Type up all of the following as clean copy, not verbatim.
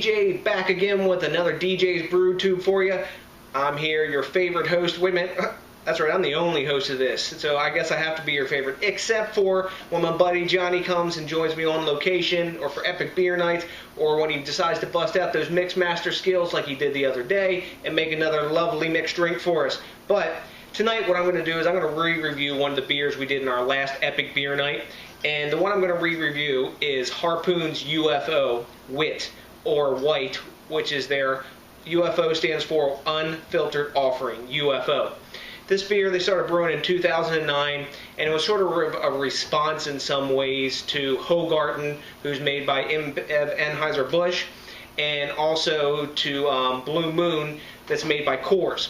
DJ back again with another DJs BrewTube for you. I'm here, your favorite host. Wait a minute. That's right, I'm the only host of this, so I guess I have to be your favorite, except for when my buddy Johnny comes and joins me on location, or for epic beer nights, or when he decides to bust out those mix master skills like he did the other day and make another lovely mixed drink for us. But tonight what I'm going to do is I'm going to re-review one of the beers we did in our last epic beer night, and the one I'm going to re-review is Harpoon's UFO Whit, or White, which is their UFO stands for Unfiltered Offering, UFO. This beer they started brewing in 2009, and it was sort of a response in some ways to Hogarten, who's made by Anheuser-Busch, and also to Blue Moon, that's made by Coors.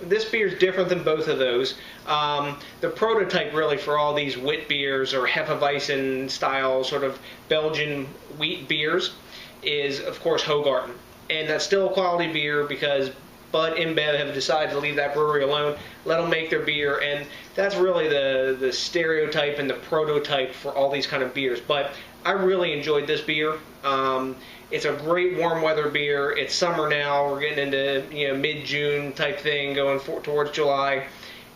This beer is different than both of those. The prototype really for all these Whit beers or Hefeweizen style sort of Belgian wheat beers is of course Hogarten, and that's still a quality beer because Bud and Bev have decided to leave that brewery alone, let them make their beer, and that's really the stereotype and the prototype for all these kind of beers. But I really enjoyed this beer. It's a great warm weather beer. It's summer now. We're getting into mid-June type thing, going towards July,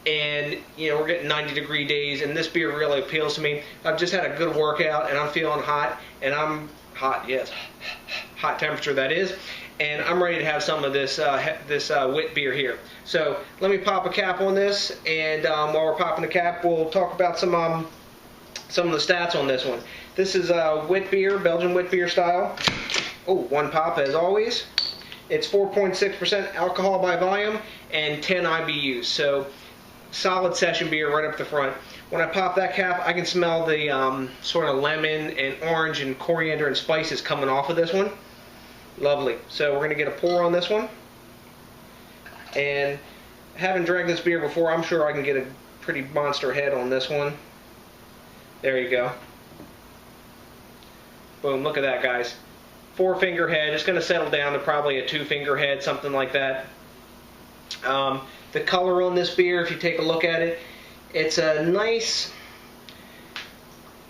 and we're getting 90-degree days, and this beer really appeals to me. I've just had a good workout, and I'm feeling hot, and I'm hot, yes, hot temperature that is. And I'm ready to have some of this Whit beer here. So let me pop a cap on this, and while we're popping the cap, we'll talk about some of the stats on this one. This is Whit beer, Belgian Whit beer style. Oh, one pop as always. It's 4.6% alcohol by volume and 10 IBUs. So solid session beer right up the front. When I pop that cap, I can smell the sort of lemon and orange and coriander and spices coming off of this one. Lovely. So we're going to get a pour on this one. And having drank this beer before, I'm sure I can get a pretty monster head on this one. There you go. Boom, look at that, guys. 4-finger head. It's going to settle down to probably a 2-finger head, something like that. The color on this beer, if you take a look at it, it's a nice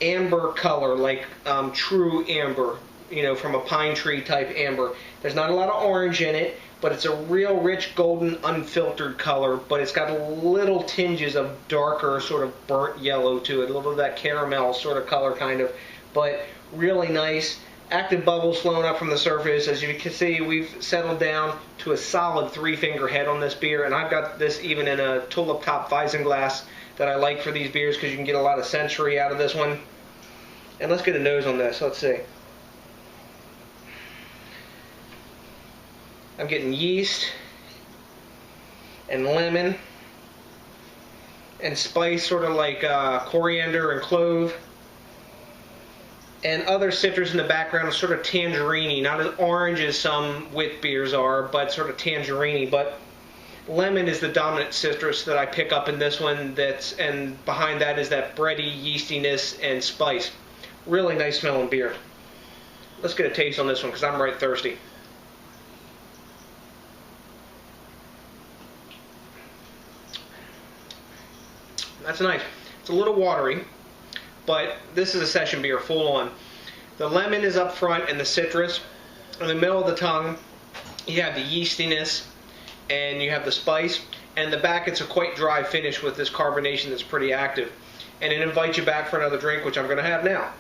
amber color, like true amber. From a pine tree type amber. There's not a lot of orange in it, but it's a real rich golden unfiltered color, but it's got little tinges of darker sort of burnt yellow to it, a little of that caramel sort of color kind of, but really nice. Active bubbles flowing up from the surface. As you can see, we've settled down to a solid 3-finger head on this beer, and I've got this even in a tulip top Weissenglass that I like for these beers because you can get a lot of sensory out of this one. And let's get a nose on this. Let's see. I'm getting yeast and lemon and spice, sort of like coriander and clove, and other citrus in the background, sort of tangerine-y, not as orange as some Whit beers are, but sort of tangerine-y. But lemon is the dominant citrus that I pick up in this one, and behind that is that bready yeastiness and spice. Really nice smelling beer. Let's get a taste on this one because I'm right thirsty. That's nice. It's a little watery, but this is a session beer full on. The lemon is up front and the citrus. In the middle of the tongue, you have the yeastiness and you have the spice. And in the back, it's a quite dry finish with this carbonation that's pretty active. And it invites you back for another drink, which I'm going to have now.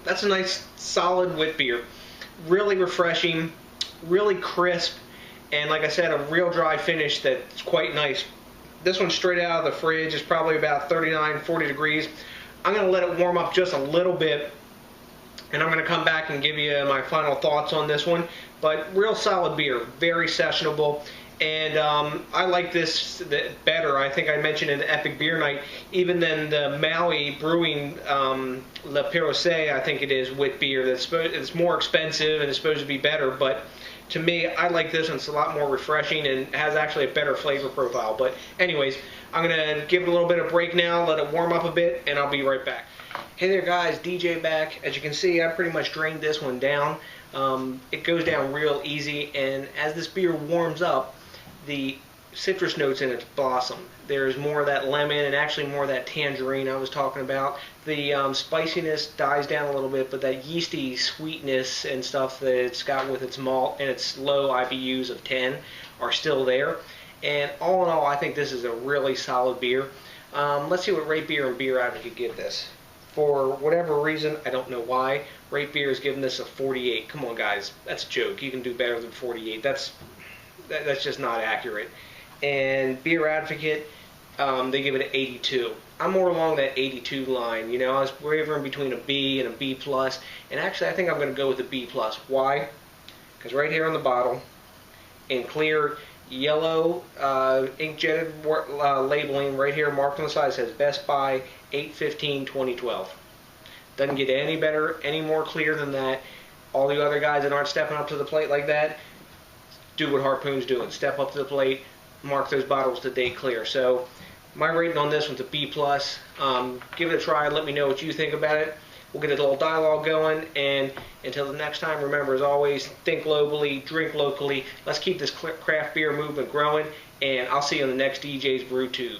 That's a nice, solid Whit beer. Really refreshing, really crisp. And like I said, a real dry finish that's quite nice. This one straight out of the fridge is probably about 39, 40 degrees. I'm going to let it warm up just a little bit, and I'm going to come back and give you my final thoughts on this one. But real solid beer, very sessionable, and I like this better. I think I mentioned in the Epic Beer Night, even than the Maui Brewing Le Perrosset, I think it is, Whit beer. It's more expensive and it's supposed to be better, but to me, I like this one. It's a lot more refreshing and has actually a better flavor profile. But anyways, I'm going to give it a little bit of break now, let it warm up a bit, and I'll be right back. Hey there guys, DJ back. As you can see, I pretty much drained this one down. It goes down real easy, and as this beer warms up, the citrus notes in its blossom. There's more of that lemon and actually more of that tangerine I was talking about. The spiciness dies down a little bit, but that yeasty sweetness and stuff that it's got with its malt and its low IBUs of 10 are still there. And all in all, I think this is a really solid beer. Let's see what Rate Beer and Beer Advocate give this. For whatever reason, I don't know why, Rate Beer is giving this a 48. Come on, guys, that's a joke. You can do better than 48. That's just not accurate. And Beer Advocate, they give it an 82. I'm more along that 82 line. You know, I was wavering between a B and a B+, and actually I think I'm going to go with a B+. Why? Because right here on the bottle, in clear yellow ink-jetted labeling, right here marked on the side, says Best Buy 8/15/2012. Doesn't get any better, any more clear than that. All the other guys that aren't stepping up to the plate like that, do what Harpoon's doing. Step up to the plate, mark those bottles to date clear. So my rating on this one's a B+. Give it a try and let me know what you think about it. We'll get a little dialogue going, and until the next time, remember, as always, think globally, drink locally. Let's keep this craft beer movement growing, and I'll see you on the next DJs BrewTube.